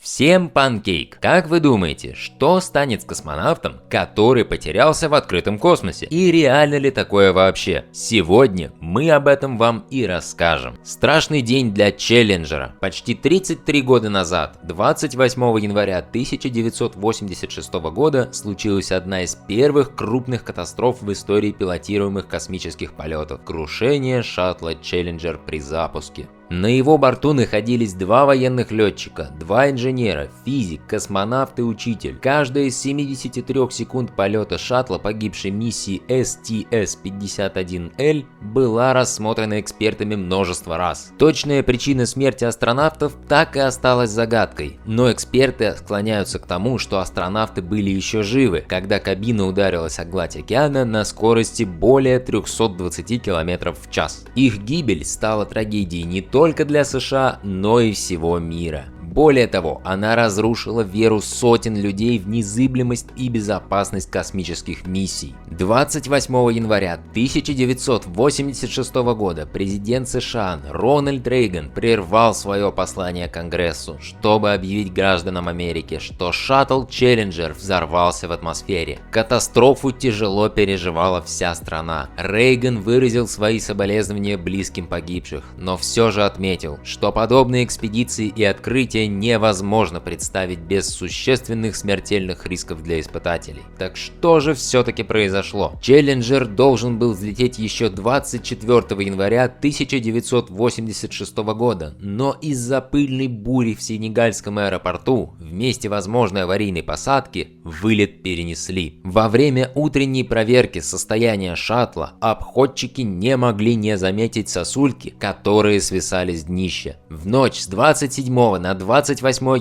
Всем панкейк! Как вы думаете, что станет с космонавтом, который потерялся в открытом космосе? И реально ли такое вообще? Сегодня мы об этом вам и расскажем. Страшный день для Челленджера. Почти 33 года назад, 28 января 1986 года, случилась одна из первых крупных катастроф в истории пилотируемых космических полетов – крушение шаттла Челленджер при запуске. На его борту находились два военных летчика, два инженера, физик, космонавт и учитель. Каждая из 73 секунд полета шаттла погибшей миссии STS-51L была рассмотрена экспертами множество раз. Точная причина смерти астронавтов так и осталась загадкой, но эксперты склоняются к тому, что астронавты были еще живы, когда кабина ударилась о гладь океана на скорости более 320 км в час. Их гибель стала трагедией не только для США, но и всего мира. Более того, она разрушила веру сотен людей в незыблемость и безопасность космических миссий. 28 января 1986 года президент США Рональд Рейган прервал свое послание Конгрессу, чтобы объявить гражданам Америки, что шаттл Челленджер взорвался в атмосфере. Катастрофу тяжело переживала вся страна. Рейган выразил свои соболезнования близким погибших, но все же отметил, что подобные экспедиции и открытия невозможно представить без существенных смертельных рисков для испытателей. Так что же все-таки произошло? Челленджер должен был взлететь еще 24 января 1986 года, но из-за пыльной бури в Сенегальском аэропорту в месте возможной аварийной посадки вылет перенесли. Во время утренней проверки состояния шаттла обходчики не могли не заметить сосульки, которые свисали с днища. В ночь с 27 на 28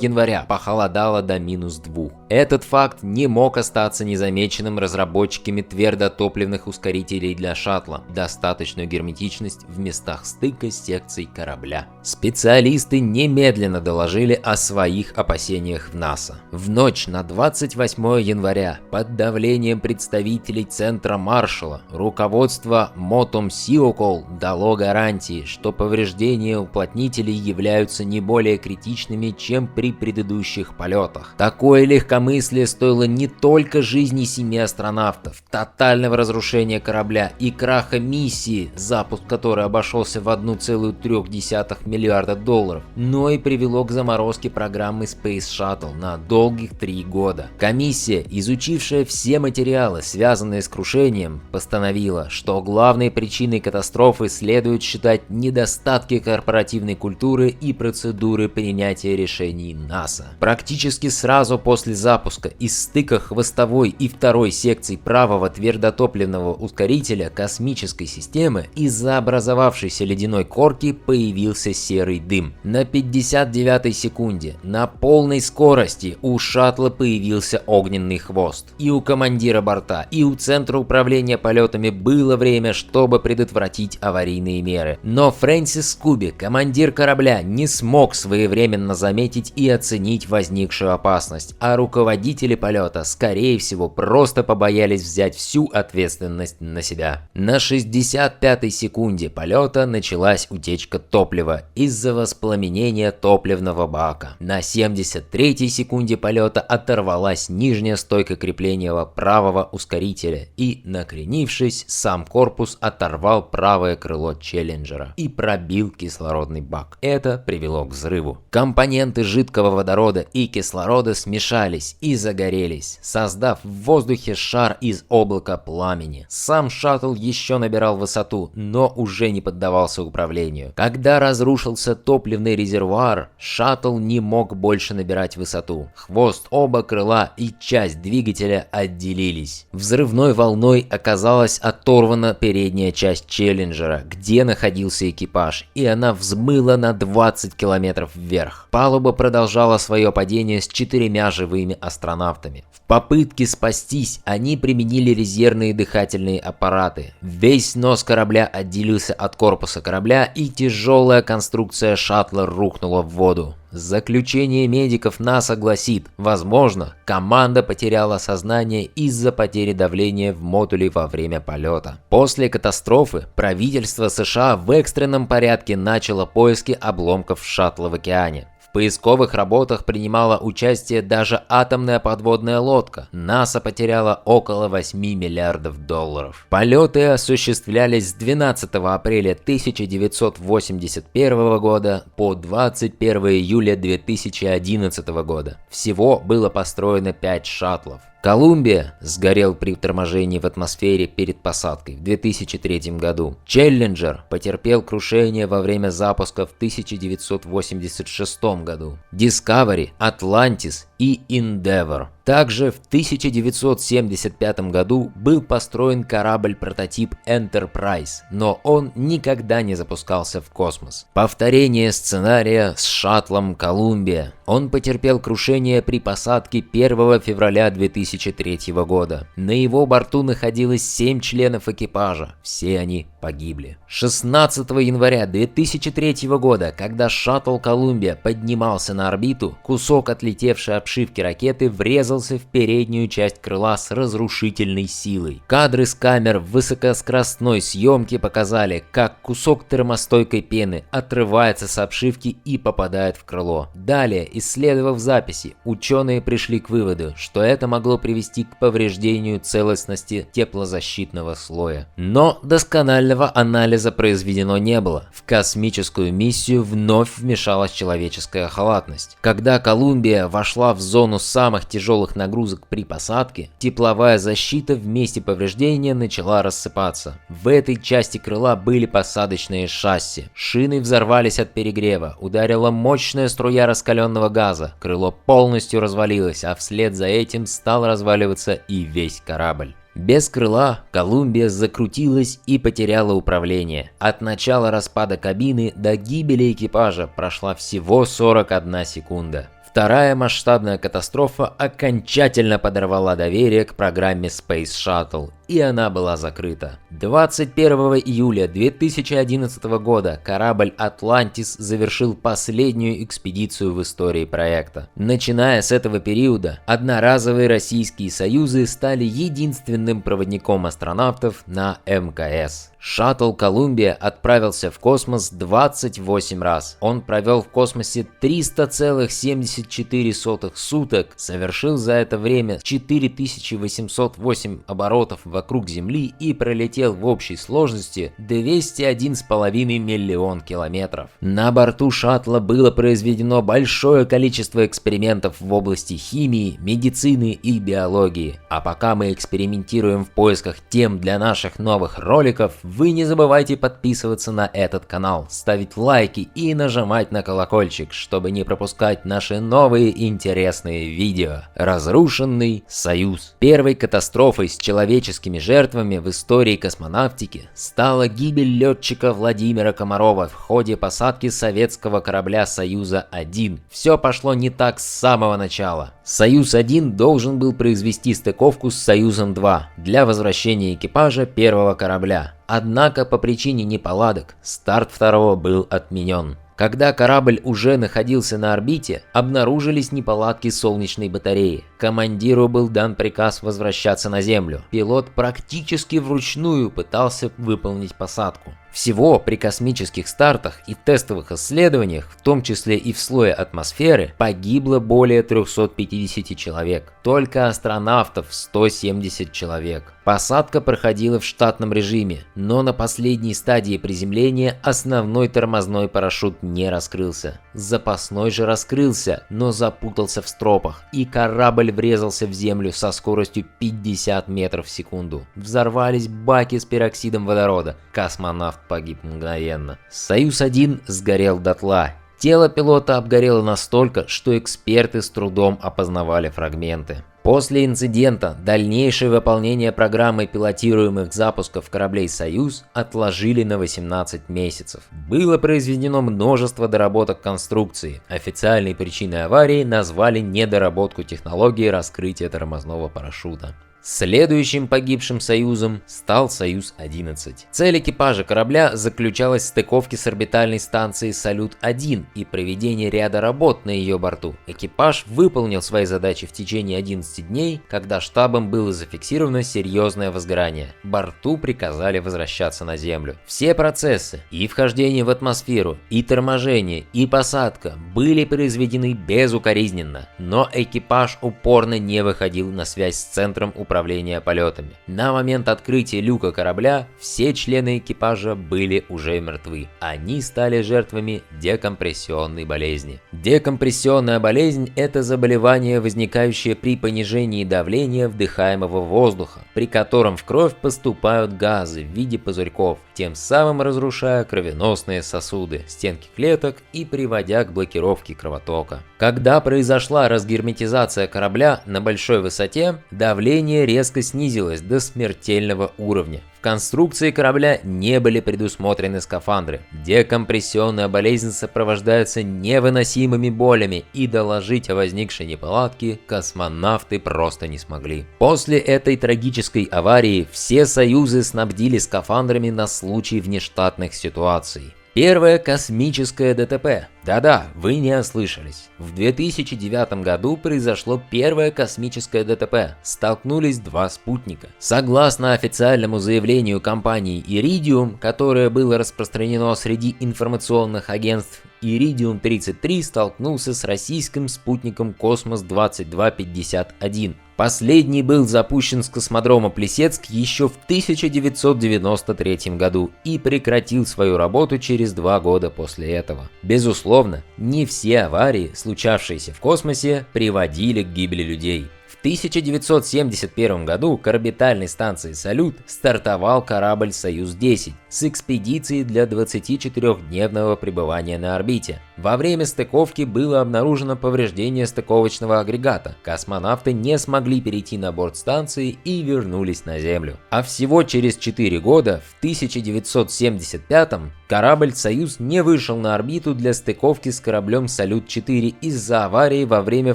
января похолодало до -2. Этот факт не мог остаться незамеченным разработчиками твердотопливных ускорителей для шаттла, достаточную герметичность в местах стыка секций корабля. Специалисты немедленно доложили о своих опасениях в НАСА. В ночь на 28 января под давлением представителей Центра Маршалла руководство Мотом Сиокол дало гарантии, что повреждения уплотнителей являются не более критичными, чем при предыдущих полетах. Такое легкомыслие стоило не только жизни 7 астронавтов, тотального разрушения корабля и краха миссии, запуск которой обошелся в 1,3 миллиарда долларов, но и привело к заморозке программы Space Shuttle на долгих 3 года. Комиссия, изучившая все материалы, связанные с крушением, постановила, что главной причиной катастрофы следует считать недостатки корпоративной культуры и процедуры принятия решений НАСА. Практически сразу после запуска из стыка хвостовой и второй секций правого твердотопливного ускорителя космической системы из-за образовавшейся ледяной корки появился серый дым. На 59-й секунде на полной скорости у шаттла появился огненный хвост. И у командира борта, и у центра управления полетами было время, чтобы предотвратить аварийные меры. Но Фрэнсис Скуби, командир корабля, не смог своевременно заметить и оценить возникшую опасность, а руководители полета, скорее всего, просто побоялись взять всю ответственность на себя. На 65-й секунде полета началась утечка топлива из-за воспламенения топливного бака. На 73-й секунде полета оторвалась нижняя стойка крепления правого ускорителя и, накренившись, сам корпус оторвал правое крыло Челленджера и пробил кислородный бак. Это привело к взрыву. Компоненты жидкого водорода и кислорода смешались и загорелись, создав в воздухе шар из облака пламени. Сам шаттл еще набирал высоту, но уже не поддавался управлению. Когда разрушился топливный резервуар, шаттл не мог больше набирать высоту. Хвост, оба крыла и часть двигателя отделились. Взрывной волной оказалась оторвана передняя часть Челленджера, где находился экипаж, и она взмыла на 20 километров вверх. Палуба продолжала свое падение с 4 живыми астронавтами. В попытке спастись они применили резервные дыхательные аппараты. Весь нос корабля отделился от корпуса корабля, и тяжелая конструкция шаттла рухнула в воду. Заключение медиков НАСА гласит, возможно, команда потеряла сознание из-за потери давления в модуле во время полета. После катастрофы правительство США в экстренном порядке начало поиски обломков шаттла в океане. В поисковых работах принимала участие даже атомная подводная лодка. НАСА потеряла около 8 миллиардов долларов. Полеты осуществлялись с 12 апреля 1981 года по 21 июля 2011 года. Всего было построено 5 шаттлов. Колумбия сгорел при торможении в атмосфере перед посадкой в 2003 году. Челленджер потерпел крушение во время запуска в 1986 году. Discovery, Atlantis и Endeavour. Также в 1975 году был построен корабль-прототип Enterprise, но он никогда не запускался в космос. Повторение сценария с шаттлом Колумбия. Он потерпел крушение при посадке 1 февраля 2003 года. На его борту находилось 7 членов экипажа, все они погибли. 16 января 2003 года, когда шаттл Колумбия поднимался на орбиту, кусок отлетевшей обшивки ракеты врезался в переднюю часть крыла с разрушительной силой. Кадры с камер высокоскоростной съемки показали, как кусок термостойкой пены отрывается с обшивки и попадает в крыло. Далее, исследовав записи, ученые пришли к выводу, что это могло привести к повреждению целостности теплозащитного слоя. Но досконального анализа произведено не было. В космическую миссию вновь вмешалась человеческая халатность. Когда Колумбия вошла в зону самых тяжелых нагрузок при посадке, тепловая защита в месте повреждения начала рассыпаться. В этой части крыла были посадочные шасси. Шины взорвались от перегрева, ударила мощная струя раскаленного газа, крыло полностью развалилось, а вслед за этим стал разваливаться и весь корабль. Без крыла Колумбия закрутилась и потеряла управление. От начала распада кабины до гибели экипажа прошла всего 41 секунда. Вторая масштабная катастрофа окончательно подорвала доверие к программе Space Shuttle, и она была закрыта. 21 июля 2011 года корабль Atlantis завершил последнюю экспедицию в истории проекта. Начиная с этого периода, одноразовые российские союзы стали единственным проводником астронавтов на МКС. Шаттл Колумбия отправился в космос 28 раз. Он провел в космосе 300,74 суток, совершил за это время 4808 оборотов вокруг Земли и пролетел в общей сложности 201,5 миллион километров. На борту шаттла было произведено большое количество экспериментов в области химии, медицины и биологии. А пока мы экспериментируем в поисках тем для наших новых роликов, вы не забывайте подписываться на этот канал, ставить лайки и нажимать на колокольчик, чтобы не пропускать наши новые интересные видео. Разрушенный Союз. Первой катастрофой с человеческими жертвами в истории космонавтики стала гибель летчика Владимира Комарова в ходе посадки советского корабля Союза-1. Все пошло не так с самого начала. Союз-1 должен был произвести стыковку с Союзом-2 для возвращения экипажа первого корабля. Однако по причине неполадок старт второго был отменен. Когда корабль уже находился на орбите, обнаружились неполадки солнечной батареи. Командиру был дан приказ возвращаться на Землю. Пилот практически вручную пытался выполнить посадку. Всего при космических стартах и тестовых исследованиях, в том числе и в слое атмосферы, погибло более 350 человек. Только астронавтов 170 человек. Посадка проходила в штатном режиме, но на последней стадии приземления основной тормозной парашют не раскрылся. Запасной же раскрылся, но запутался в стропах, и корабль врезался в землю со скоростью 50 метров в секунду. Взорвались баки с пероксидом водорода. Космонавт погиб мгновенно. Союз-1 сгорел дотла. Тело пилота обгорело настолько, что эксперты с трудом опознавали фрагменты. После инцидента дальнейшее выполнение программы пилотируемых запусков кораблей «Союз» отложили на 18 месяцев. Было произведено множество доработок конструкции. Официальной причиной аварии назвали недоработку технологии раскрытия тормозного парашюта. Следующим погибшим союзом стал Союз-11. Цель экипажа корабля заключалась в стыковке с орбитальной станцией Салют-1 и проведении ряда работ на ее борту. Экипаж выполнил свои задачи в течение 11 дней, когда штабом было зафиксировано серьезное возгорание. Борту приказали возвращаться на Землю. Все процессы и вхождение в атмосферу, и торможение, и посадка были произведены безукоризненно, но экипаж упорно не выходил на связь с центром управления полетами. На момент открытия люка корабля все члены экипажа были уже мертвы. Они стали жертвами декомпрессионной болезни. Декомпрессионная болезнь – это заболевание, возникающее при понижении давления вдыхаемого воздуха, при котором в кровь поступают газы в виде пузырьков, тем самым разрушая кровеносные сосуды, стенки клеток и приводя к блокировке кровотока. Когда произошла разгерметизация корабля на большой высоте, давление резко снизилось до смертельного уровня. В конструкции корабля не были предусмотрены скафандры. Декомпрессионная болезнь сопровождается невыносимыми болями, и доложить о возникшей неполадке космонавты просто не смогли. После этой трагической аварии все союзы снабдили скафандрами на случай внештатных ситуаций. Первое космическое ДТП. Да-да, вы не ослышались. В 2009 году произошло первое космическое ДТП. Столкнулись два спутника. Согласно официальному заявлению компании Iridium, которое было распространено среди информационных агентств, Iridium-33 столкнулся с российским спутником Космос-2251. Последний был запущен с космодрома Плесецк еще в 1993 году и прекратил свою работу через 2 года после этого. Безусловно, не все аварии, случавшиеся в космосе, приводили к гибели людей. В 1971 году к орбитальной станции «Салют» стартовал корабль «Союз-10» с экспедицией для 24-дневного пребывания на орбите. Во время стыковки было обнаружено повреждение стыковочного агрегата. Космонавты не смогли перейти на борт станции и вернулись на Землю. А всего через 4 года, в 1975 корабль «Союз» не вышел на орбиту для стыковки с кораблем «Салют-4» из-за аварии во время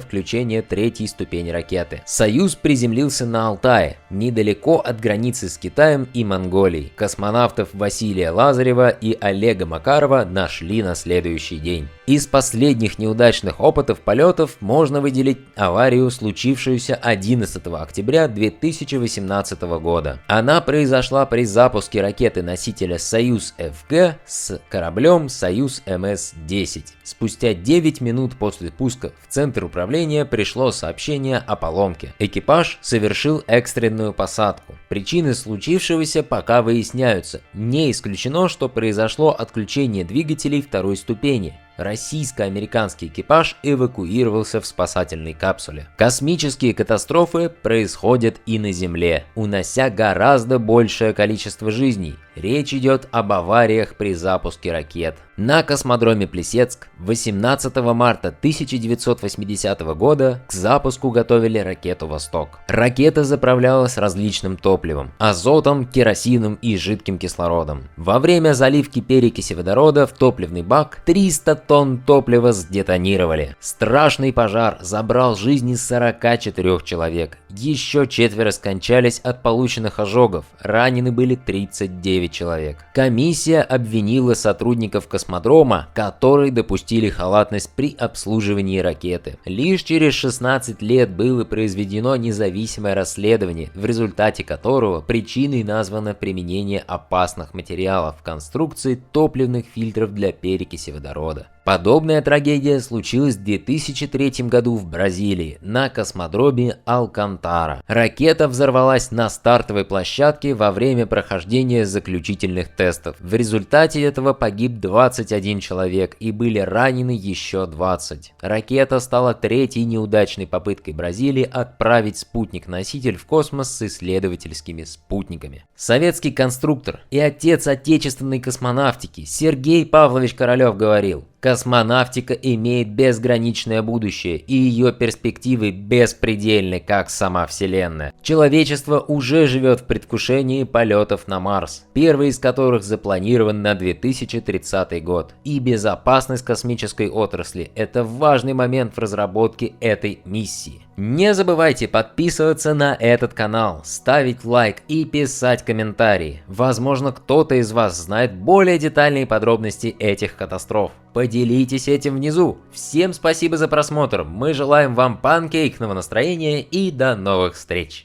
включения 3-й ступени ракеты. «Союз» приземлился на Алтае, недалеко от границы с Китаем и Монголией. Космонавтов Василия Лазарева и Олега Макарова нашли на следующий день. Из последних неудачных опытов полетов можно выделить аварию, случившуюся 11 октября 2018 года. Она произошла при запуске ракеты-носителя «Союз-ФГ» с кораблем «Союз-МС-10». Спустя 9 минут после пуска в центр управления пришло сообщение о поломке. Экипаж совершил экстренную посадку. Причины случившегося пока выясняются. Не исключено, что произошло отключение двигателей 2-й ступени. Российско-американский экипаж эвакуировался в спасательной капсуле. Космические катастрофы происходят и на Земле, унося гораздо большее количество жизней. Речь идет об авариях при запуске ракет. На космодроме Плесецк 18 марта 1980 года к запуску готовили ракету «Восток». Ракета заправлялась различным топливом – азотом, керосином и жидким кислородом. Во время заливки перекиси водорода в топливный бак 300 тонн топлива сдетонировали. Страшный пожар забрал жизни 44 человек. Еще 4 скончались от полученных ожогов. Ранены были 39 человек. Комиссия обвинила сотрудников космодрома, которые допустили халатность при обслуживании ракеты. Лишь через 16 лет было произведено независимое расследование, в результате которого причиной названо применение опасных материалов в конструкции топливных фильтров для перекиси водорода. Подобная трагедия случилась в 2003 году в Бразилии на космодроме Алкантара. Ракета взорвалась на стартовой площадке во время прохождения заключительных тестов. В результате этого погиб 21 человек и были ранены еще 20. Ракета стала 3-й неудачной попыткой Бразилии отправить спутник-носитель в космос с исследовательскими спутниками. Советский конструктор и отец отечественной космонавтики Сергей Павлович Королев говорил: космонавтика имеет безграничное будущее, и ее перспективы беспредельны, как сама Вселенная. Человечество уже живет в предвкушении полетов на Марс. первый из которых запланирован на 2030 год. И безопасность космической отрасли – это важный момент в разработке этой миссии. Не забывайте подписываться на этот канал, ставить лайк и писать комментарии. Возможно, кто-то из вас знает более детальные подробности этих катастроф. Поделитесь этим внизу. Всем спасибо за просмотр. Мы желаем вам панкейкного настроения и до новых встреч.